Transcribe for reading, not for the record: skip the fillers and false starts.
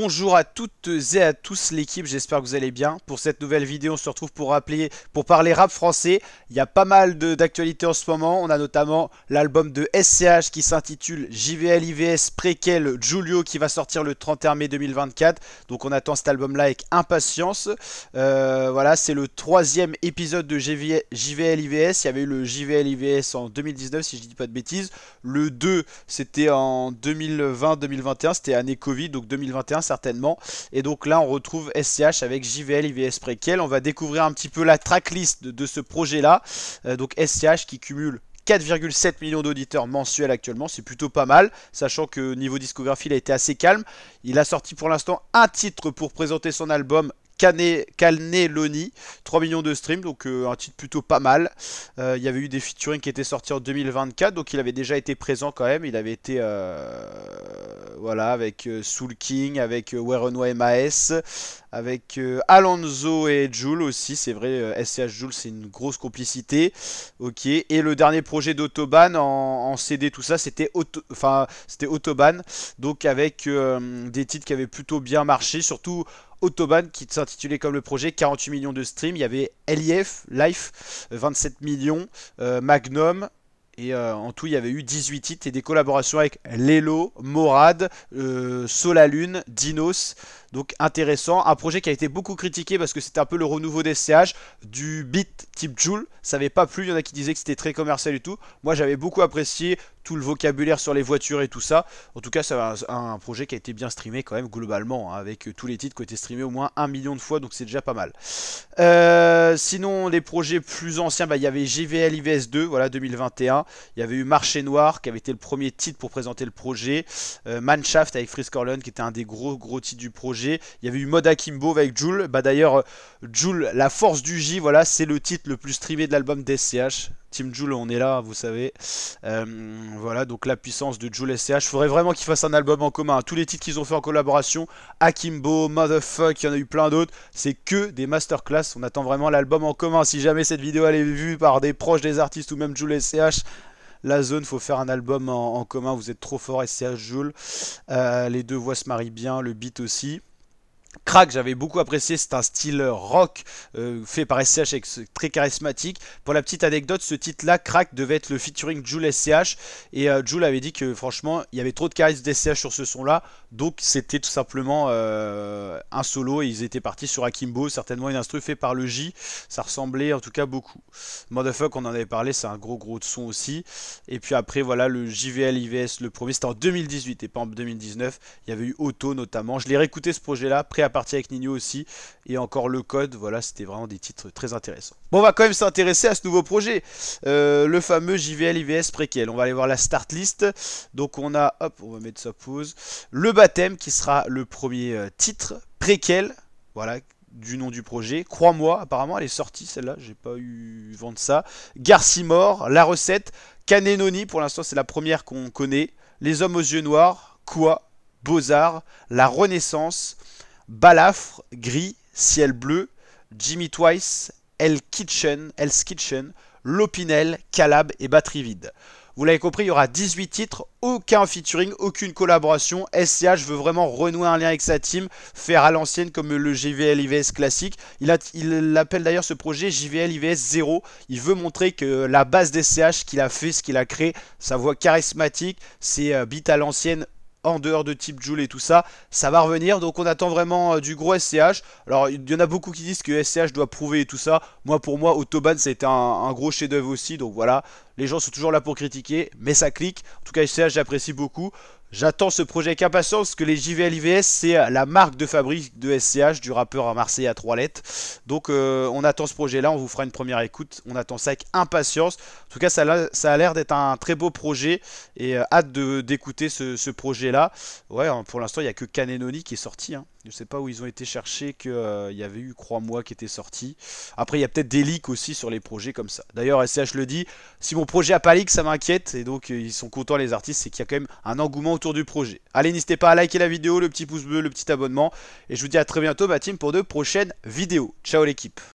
Bonjour à toutes et à tous l'équipe, j'espère que vous allez bien. Pour cette nouvelle vidéo, on se retrouve pour parler rap français. Il y a pas mal d'actualités en ce moment. On a notamment l'album de SCH qui s'intitule JVL IVS Préquel Julio qui va sortir le 31 mai 2024. Donc on attend cet album-là avec impatience. Voilà, c'est le troisième épisode de JVL IVS. Il y avait eu le JVL IVS en 2019 si je dis pas de bêtises. Le 2 c'était en 2020-2021, c'était année Covid, donc 2021 certainement. Et donc là on retrouve SCH avec JVL IVS Préquel. On va découvrir un petit peu la tracklist de ce projet là. Donc SCH qui cumule 4,7 millions d'auditeurs mensuels actuellement, c'est plutôt pas mal, sachant que niveau discographie il a été assez calme. Il a sorti pour l'instant un titre pour présenter son album, Cannelloni, 3 millions de streams, donc un titre plutôt pas mal. Il y avait eu des featuring qui étaient sortis en 2024, donc il avait déjà été présent quand même. Il avait été voilà, avec Soul King, avec Werenoi MAS, avec Alonso et Jul aussi. C'est vrai, SCH Jul, c'est une grosse complicité. Ok. Et le dernier projet d'Autobahn en CD, tout ça, c'était Autobahn, donc avec des titres qui avaient plutôt bien marché, surtout Autobahn qui s'intitulait comme le projet, 48 millions de streams. Il y avait LIF, Life, 27 millions, Magnum. Et en tout, il y avait eu 18 titres et des collaborations avec Lelo, Morad, Solalune, Dinos. Donc intéressant. Un projet qui a été beaucoup critiqué parce que c'était un peu le renouveau des SCH, du beat type Jul. Ça n'avait pas plu. Il y en a qui disaient que c'était très commercial et tout. Moi, j'avais beaucoup apprécié tout le vocabulaire sur les voitures et tout ça. En tout cas, c'est un projet qui a été bien streamé quand même globalement, hein, avec tous les titres qui ont été streamés au moins 1 million de fois. Donc c'est déjà pas mal. Sinon, les projets plus anciens, il y avait JVL IVS 2, voilà, 2021. Il y avait eu Marché Noir qui avait été le premier titre pour présenter le projet. Manshaft avec Freeze Corleone qui était un des gros titres du projet. Il y avait eu Mode Akimbo avec Jul. D'ailleurs, Jul, la force du J, voilà, c'est le titre le plus streamé de l'album d'SCH. Team Jul, on est là, vous savez. Voilà, donc la puissance de Jul SCH. Faudrait vraiment qu'ils fassent un album en commun. Tous les titres qu'ils ont fait en collaboration, Akimbo, Motherfuck, il y en a eu plein d'autres. C'est que des masterclass. On attend vraiment l'album en commun. Si jamais cette vidéo elle est vue par des proches des artistes ou même Jul SCH, la zone, faut faire un album en commun. Vous êtes trop fort, SCH Jul. Les deux voix se marient bien, le beat aussi. Crack, j'avais beaucoup apprécié, c'est un style rock fait par SCH avec très charismatique. Pour la petite anecdote, ce titre-là, Crack, devait être le featuring Jul SCH. Et Jul avait dit que franchement, il y avait trop de charisme d'SCH sur ce son-là. Donc c'était tout simplement un solo et ils étaient partis sur Akimbo, certainement une instru fait par le J. Ça ressemblait en tout cas beaucoup. Motherfuck, on en avait parlé, c'est un gros de son aussi. Et puis après, voilà, le JVL IVS, le premier, c'était en 2018 et pas en 2019. Il y avait eu Auto notamment. Je l'ai réécouté ce projet-là, prêt à partir avec Nino aussi, et encore le code, voilà, c'était vraiment des titres très intéressants. Bon, on va quand même s'intéresser à ce nouveau projet, le fameux JVL IVS Préquel. On va aller voir la start list. Donc on a, hop, on va mettre ça pause, le baptême qui sera le premier titre, Préquel, voilà, du nom du projet. Crois-moi, apparemment elle est sortie celle-là, j'ai pas eu vent de ça. Garcimore, la recette, Cannelloni, pour l'instant c'est la première qu'on connaît. Les hommes aux yeux noirs, quoi, Beaux-Arts, la Renaissance, Balafre, Gris, Ciel bleu, Jimmy Twice, Hell's Kitchen, Lopinel, Calab et Batterie vide. Vous l'avez compris, il y aura 18 titres, aucun featuring, aucune collaboration. SCH veut vraiment renouer un lien avec sa team, faire à l'ancienne comme le JVL IVS classique. Il appelle d'ailleurs ce projet JVL IVS 0. Il veut montrer que la base d'SCH qu'il a fait, ce qu'il a créé, sa voix charismatique, ses beats à l'ancienne, en dehors de type Jul et tout ça, ça va revenir. Donc on attend vraiment du gros SCH. Alors il y en a beaucoup qui disent que SCH doit prouver et tout ça. Moi, pour moi, Autobahn ça a été un gros chef d'œuvre aussi. Donc voilà, les gens sont toujours là pour critiquer, mais ça clique. En tout cas, SCH j'apprécie beaucoup. J'attends ce projet avec impatience parce que les JVL IVS c'est la marque de fabrique de SCH, du rappeur à Marseille à 3 lettres. Donc on attend ce projet là, on vous fera une première écoute, on attend ça avec impatience. En tout cas ça a l'air d'être un très beau projet et hâte d'écouter ce projet là. Ouais, pour l'instant il n'y a que Cannelloni qui est sorti, hein. Je sais pas où ils ont été chercher qu'il y avait eu Crois-moi qui était sorti. Après il y a peut-être des leaks aussi sur les projets comme ça. D'ailleurs SCH le dit, si mon projet a pas leak ça m'inquiète. Et donc ils sont contents les artistes, c'est qu'il y a quand même un engouement autour du projet. Allez, n'hésitez pas à liker la vidéo, le petit pouce bleu, le petit abonnement. Et je vous dis à très bientôt ma team pour de prochaines vidéos. Ciao l'équipe.